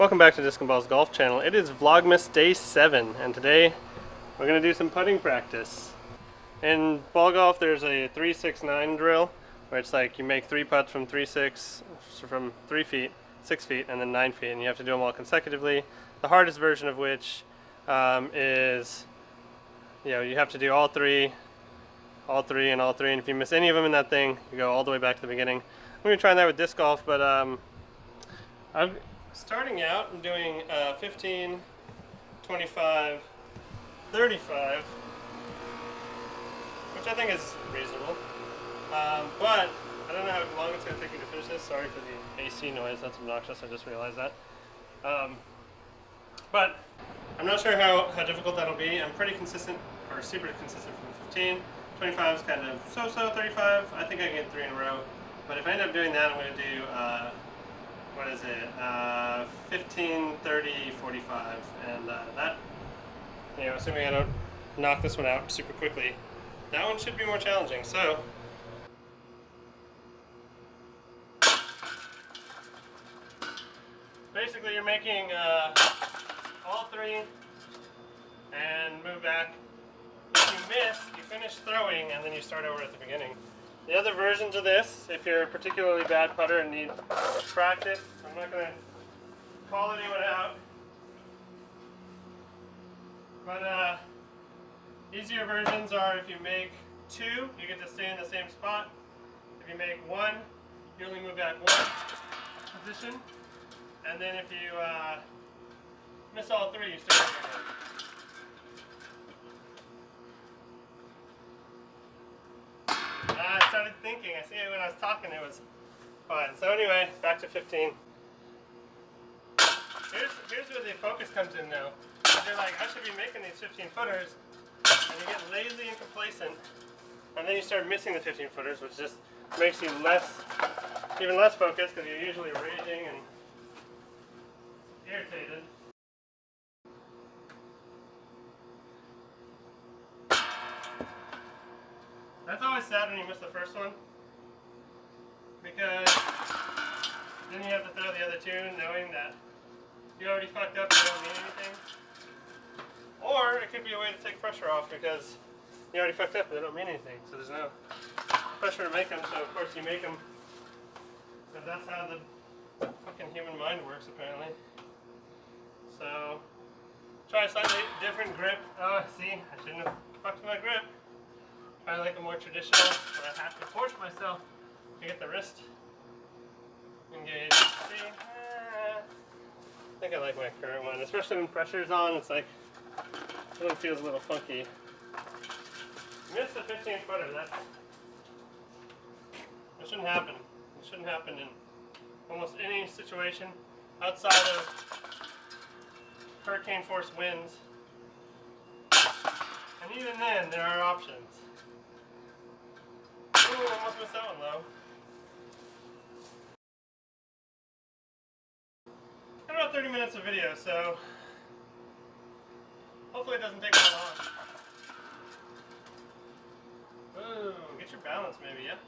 Welcome back to Disc and Balls Golf Channel. It is Vlogmas Day 7, and today we're going to do some putting practice. In ball golf, there's a 3-6-9 drill, where it's like you make 3 putts from 3-6, from 3 feet, 6 feet, and then 9 feet, and you have to do them all consecutively. The hardest version of which is, you have to do all three, and if you miss any of them in that thing, you go all the way back to the beginning. I'm going to be trying that with disc golf, but I'm starting out. I'm doing 15, 25, 35, which I think is reasonable. But I don't know how long it's going to take me to finish this. Sorry for the AC noise. That's obnoxious. I just realized that. But I'm not sure how difficult that'll be. I'm pretty consistent, or super consistent from 15. 25 is kind of so-so. 35, I think I can get 3 in a row. But if I end up doing that, I'm going to do what is it, 15, 30, 45, and that, assuming I don't knock this one out super quickly, that one should be more challenging. So, basically you're making all 3 and move back. If you miss, you finish throwing, and then you start over at the beginning. The other versions of this, if you're a particularly bad putter and need practice, I'm not going to call anyone out, but easier versions are if you make 2, you get to stay in the same spot. If you make 1, you only move back 1 position, and then if you miss all 3, you start over again. I started thinking. I see it when I was talking. It was fine. So anyway, back to 15. Here's where the focus comes in now. You're like, I should be making these 15 footers, and you get lazy and complacent, and then you start missing the 15 footers, which just makes you even less focused, because you're usually raging and irritated. That's always sad when you miss the first one, because then you have to throw the other 2 knowing that you already fucked up and don't mean anything. Or it could be a way to take pressure off because you already fucked up and they don't mean anything, so there's no pressure to make them, so of course you make them, because that's how the fucking human mind works apparently. So try a slightly different grip. Oh, see, I shouldn't have fucked my grip. I like a more traditional, where I have to force myself to get the wrist engaged. See, I think I like my current one, especially when pressure's on. It's like, it one feels a little funky. Missed the 15 footer. That shouldn't happen. It shouldn't happen in almost any situation outside of hurricane force winds. And even then, there are options. Ooh, almost missed that one though. Got about 30 minutes of video, so hopefully it doesn't take that long. Ooh, get your balance maybe, yeah?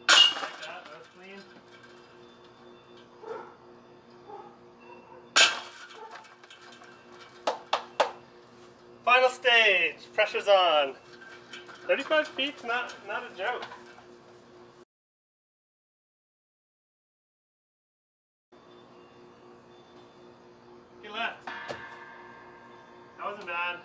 Like that, that's clean. Final stage, pressure's on. 35 feet's not a joke. He left. That wasn't bad.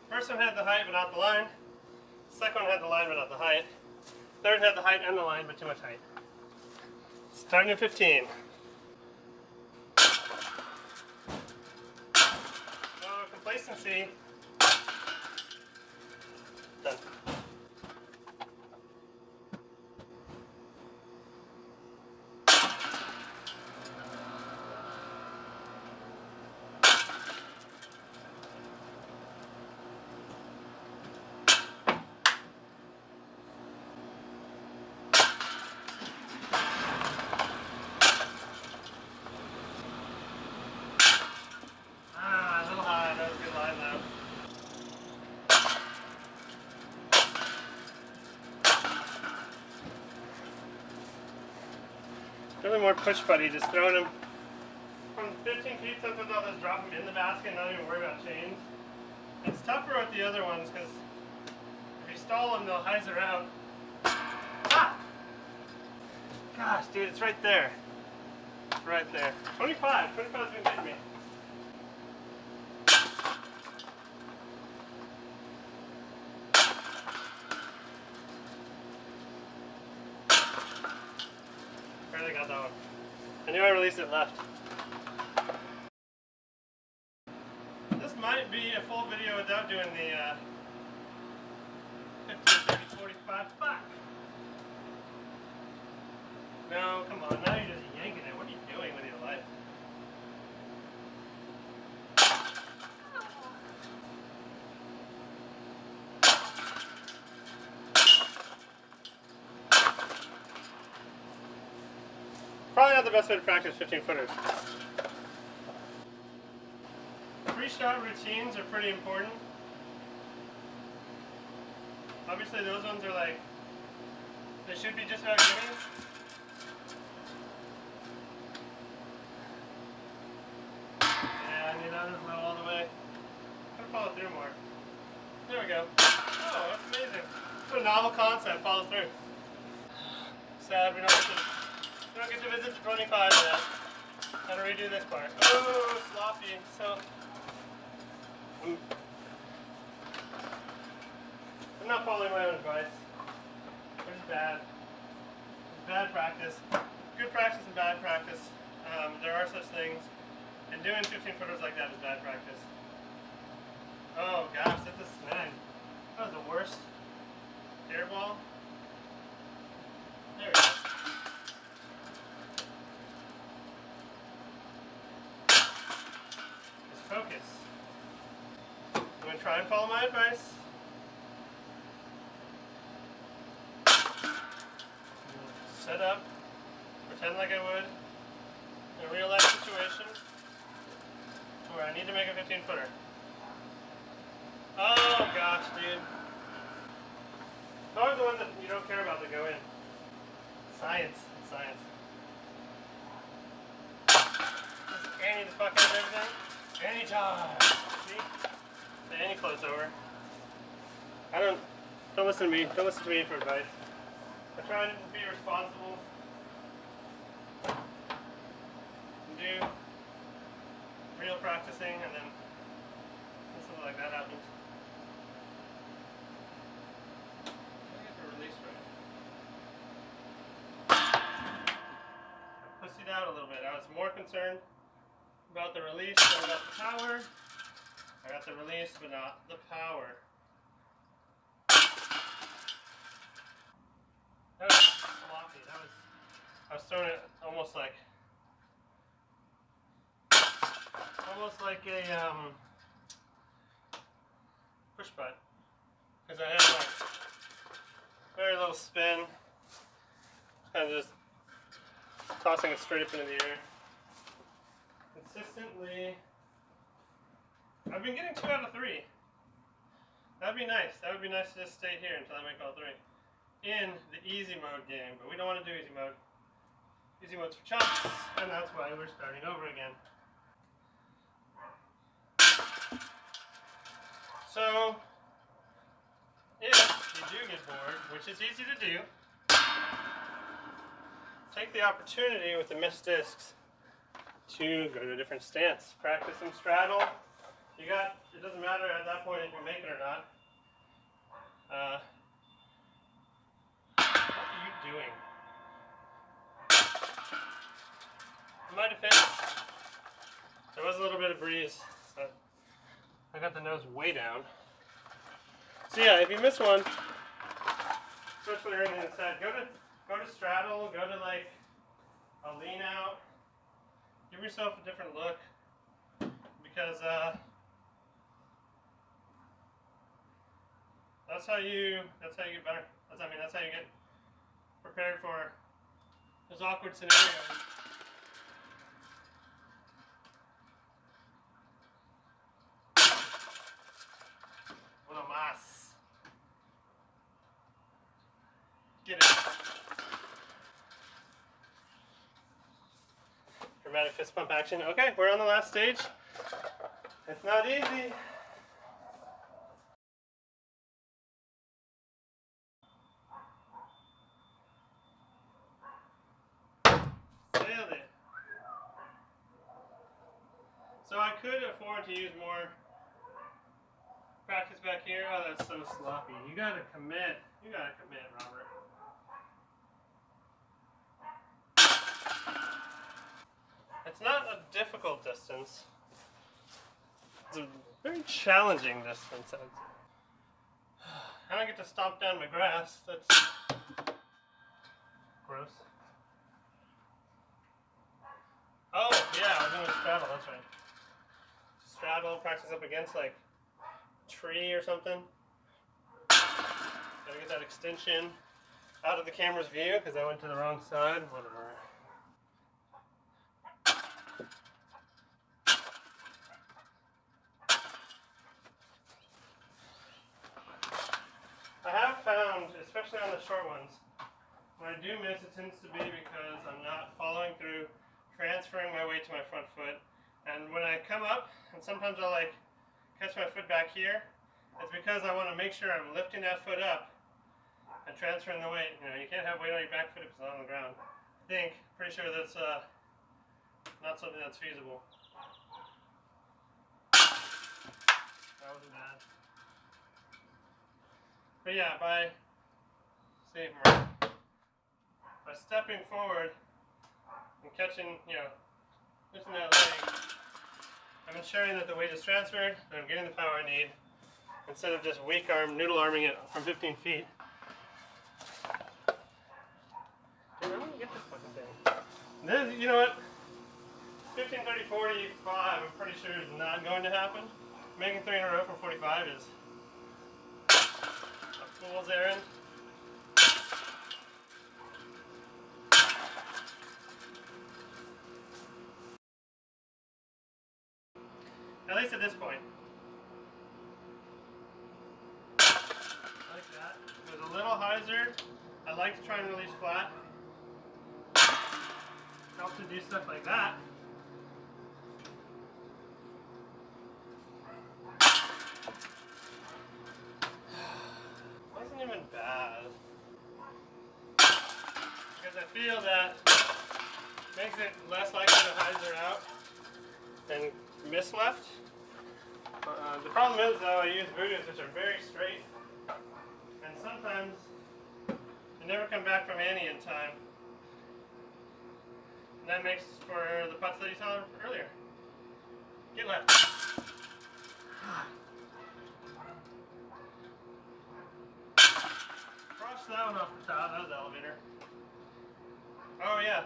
First one had the height but not the line. Second one had the line but not the height. Third had the height and the line but too much height. Starting at 15. Oh, complacency. Done. A little high, that was a good line. Really more push buddy, just throwing them from 15 feet. Sometimes I'll just drop them in the basket and not even worry about chains. It's tougher with the other ones because if you stall them, they'll hyzer out. Ah! Gosh, dude, it's right there. It's right there. 25. 25 is going to hit me. Barely got that one. I knew I released it left. This might be a full video without doing the 15, 30, 45. Fuck! No, come on. Now you're just yanking it. What are you doing with your life? Probably not the best way to practice 15-footers. Pre-shot routines are pretty important. Obviously those ones are like, they should be just about gimmies. Yeah, I need that as low all the way. Gotta follow through more. There we go. Oh, that's amazing. What a novel concept, follow through. Sad we don't get to visit the 25 yet. Gotta redo this part. Oh, sloppy. So, I'm not following my own advice. It's bad. It's bad practice. Good practice and bad practice. There are such things. And doing 15-footers like that is bad practice. Oh gosh, that's a snag. That was the worst. Air ball. There we go. Just focus. I'm going to try and follow my advice. Set up, pretend like I would in a real life situation where I need to make a 15-footer. Oh gosh, dude. Those are the ones that you don't care about that go in. Science. It's science. Just Annie the fuck out of everything. Anytime. See? The Annie floats over. Don't listen to me. Don't listen to me for advice. I try to be responsible and do real practicing, and then something like that happens. I get the release right. I pussied out a little bit. I was more concerned about the release than about the power. I got the release, but not the power. That was sloppy. I was throwing it almost like a push putt, because I had like very little spin and just tossing it straight up into the air. Consistently, I've been getting 2 out of 3. That'd be nice. That would be nice to just stay here until I make all 3. In the easy mode game, but we don't want to do easy mode. Easy mode's for chumps, and that's why we're starting over again. So, if you do get bored, which is easy to do, take the opportunity with the missed discs to go to a different stance. Practice some straddle. It doesn't matter at that point if you make it or not. What are you doing? In my defense, there was a little bit of breeze, but I got the nose way down. So yeah, if you miss one, especially right in the set, go to straddle, go to like a lean out. Give yourself a different look, because that's how you get better. That's how you get prepared for those awkward scenarios. Uno más. Get it. dramatic fist pump action. Okay, we're on the last stage. It's not easy. Nailed it. So I could afford to use more practice back here. Oh, that's so sloppy. You gotta commit. You gotta commit, Robert. It's not a difficult distance. It's a very challenging distance. I don't get to stomp down my grass. That's gross. Oh, yeah, I was doing a straddle. That's right. Straddle, practice up against like a tree or something. Gotta get that extension out of the camera's view because I went to the wrong side. Whatever. I have found, especially on the short ones, when I do miss, it tends to be because I'm not following through, transferring my weight to my front foot. And when I come up, and sometimes I'll like catch my foot back here, it's because I want to make sure I'm lifting that foot up and transferring the weight. You know, you can't have weight on your back foot if it's not on the ground. Pretty sure that's not something that's feasible. That wasn't bad. But yeah, by stepping forward and catching, lifting that leg, I'm ensuring that the weight is transferred and I'm getting the power I need instead of just weak arm, noodle arming it from 15 feet. Dude, I'm gonna get this fucking thing. This, you know what? 15, 30, 45, I'm pretty sure is not going to happen. Making 3 in a row from 45 is a fool's errand. At least at this point. Like that. With a little hyzer, I like to try and release flat. Helps to do stuff like that. Wasn't even bad. Because I feel that makes it less likely to hyzer out and miss left. The problem is though, I use booties which are very straight, and sometimes I never come back from Annie in time. And that makes for the putts that you saw earlier. Get left. Cross that one off the top. That was the elevator. Oh yeah.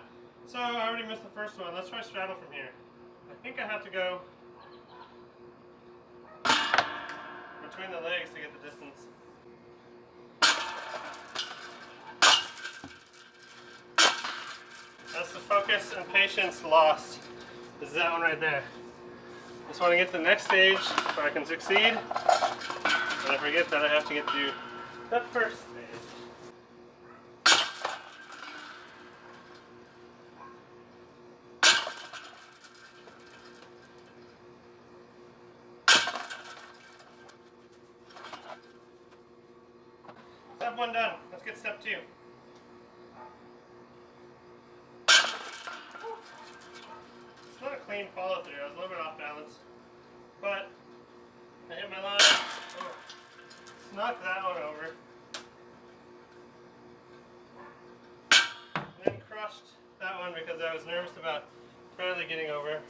So I already missed the first one. Let's try straddle from here. I think I have to go between the legs to get the distance. That's the focus and patience lost. This is that one right there. Just want to get to the next stage so I can succeed. And I forget that I have to get to that first stage. Step 1 done. Let's get step 2. It's not a clean follow through. I was a little bit off balance. But I hit my line. Oh, snuck that one over. And then crushed that one because I was nervous about barely getting over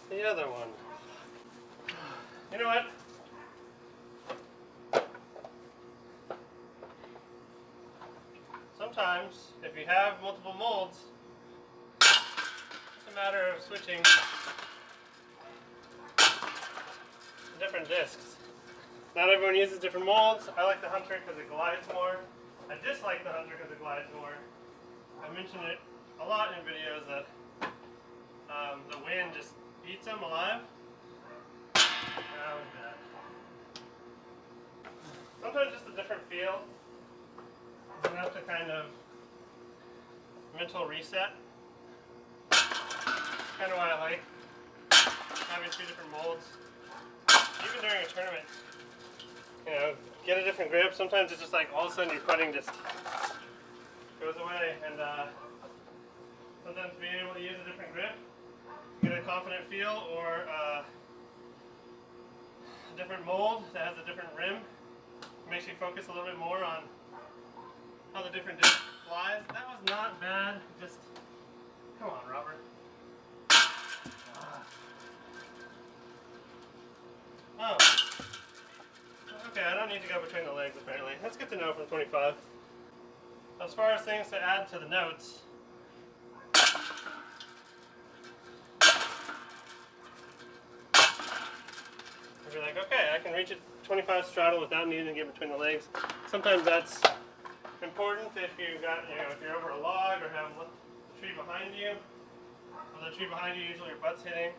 the other one. You know what? Sometimes, if you have multiple molds, it's a matter of switching to different discs. Not everyone uses different molds. I like the Hunter because it glides more. I dislike the Hunter because it glides more. I mentioned it a lot in videos that the wind just eats them alive. That was bad. Sometimes just a different feel is enough to kind of mental reset. kind of why I like having 2 different molds. Even during a tournament, you know, get a different grip. Sometimes it's just like all of a sudden your putting just goes away, and sometimes being able to use a different grip, get a confident feel, or a different mold that has a different rim, makes you focus a little bit more on how the different disc flies. That was not bad. Just come on, Robert. Oh. Okay, I don't need to go between the legs apparently. That's good to know from 25. As far as things to add to the notes, if you're like, okay, I can reach a 25 straddle without needing to get between the legs. Sometimes that's important if you got, you know, if you're over a log or have a tree behind you. Well, the tree behind you, usually your butt's hitting.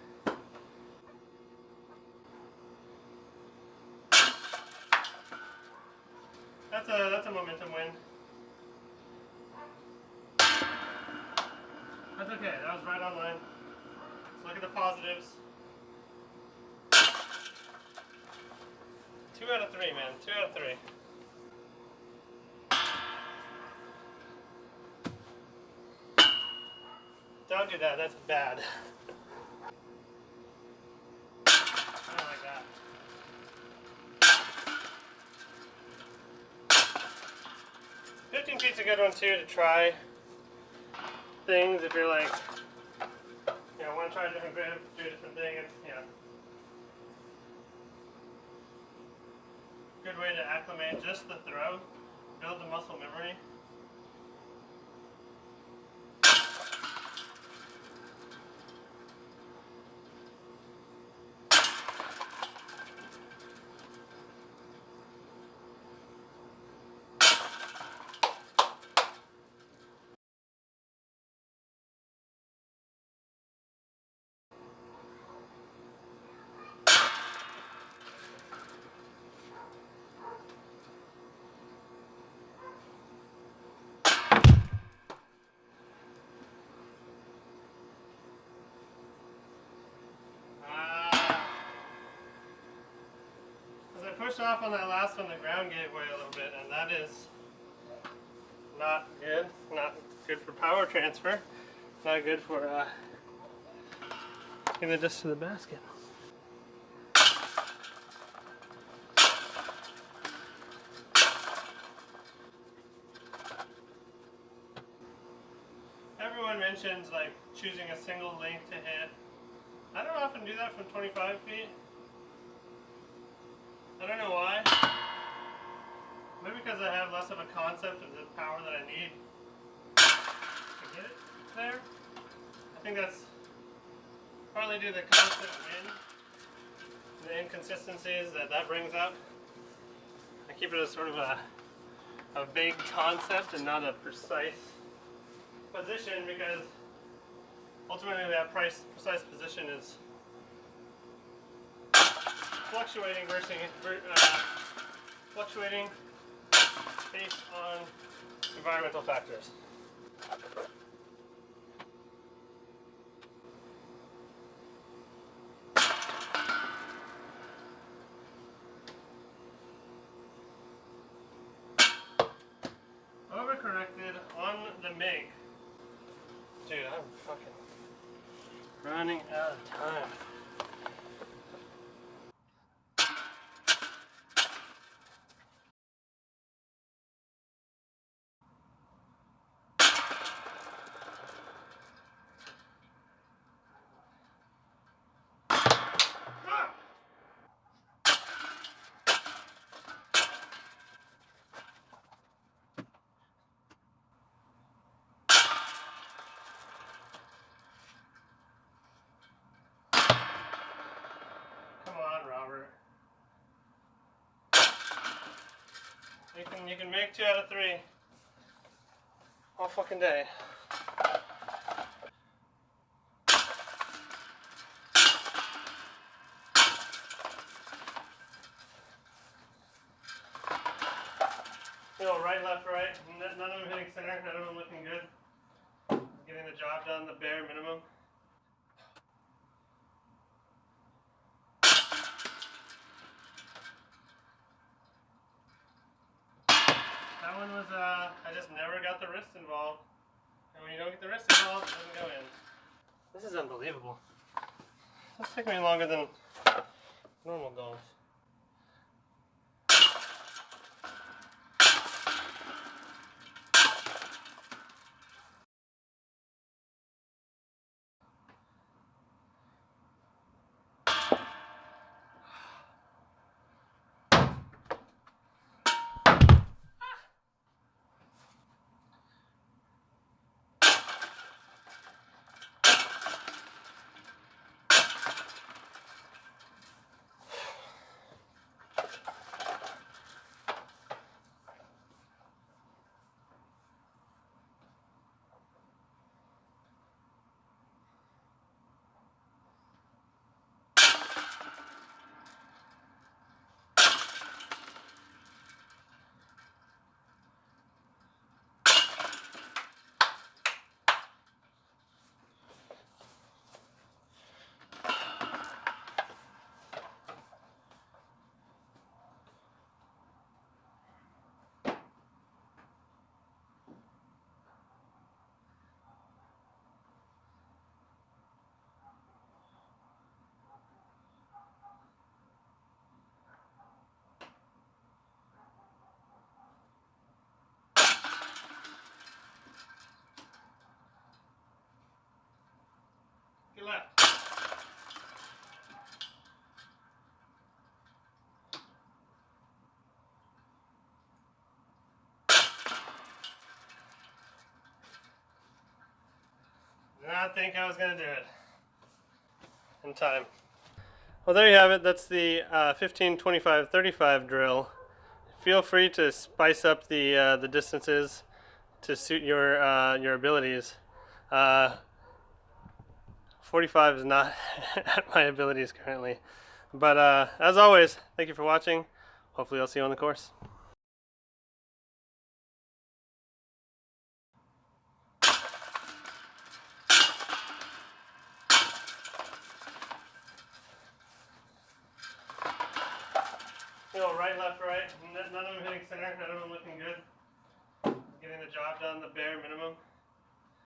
That's a momentum win. That's okay. That was right on line. Let's look at the positives. 2 out of 3, man. 2 out of 3. Don't do that. That's bad. I don't like that. Feet's a good one too to try things if you're like, you know, want to try a different grip, do a different thing. It's, you know, good way to acclimate just the throw, build the muscle memory. Pushed off on that last one, the ground gave way a little bit, and that is not good. Not good for power transfer. Not good for getting the disc to the basket. Everyone mentions like choosing a single length to hit. I don't often do that from 25 feet. I don't know why. Maybe because I have less of a concept of the power that I need to get it there. I think that's partly due to the constant wind, the inconsistencies that brings up. I keep it as sort of a vague concept and not a precise position, because ultimately that precise position is fluctuating based on environmental factors. Overcorrected on the MIG. Dude, I'm fucking running out of time. Robert. You can make 2 out of 3 all fucking day. You know, right, left, right. None of them hitting center. None of them looking good. Getting the job done, the bare minimum. That one was, I just never got the wrist involved. And when you don't get the wrist involved, it doesn't go in. This is unbelievable. This took me longer than normal golf. Get left. Did not think I was going to do it in time. Well, there you have it. That's the 15, 25, 35 drill. Feel free to spice up the distances to suit your abilities. 45 is not at my abilities currently. But as always, thank you for watching. Hopefully I'll see you on the course. You know, right, left, right. None of them hitting center. None of them looking good. Getting the job done, the bare minimum.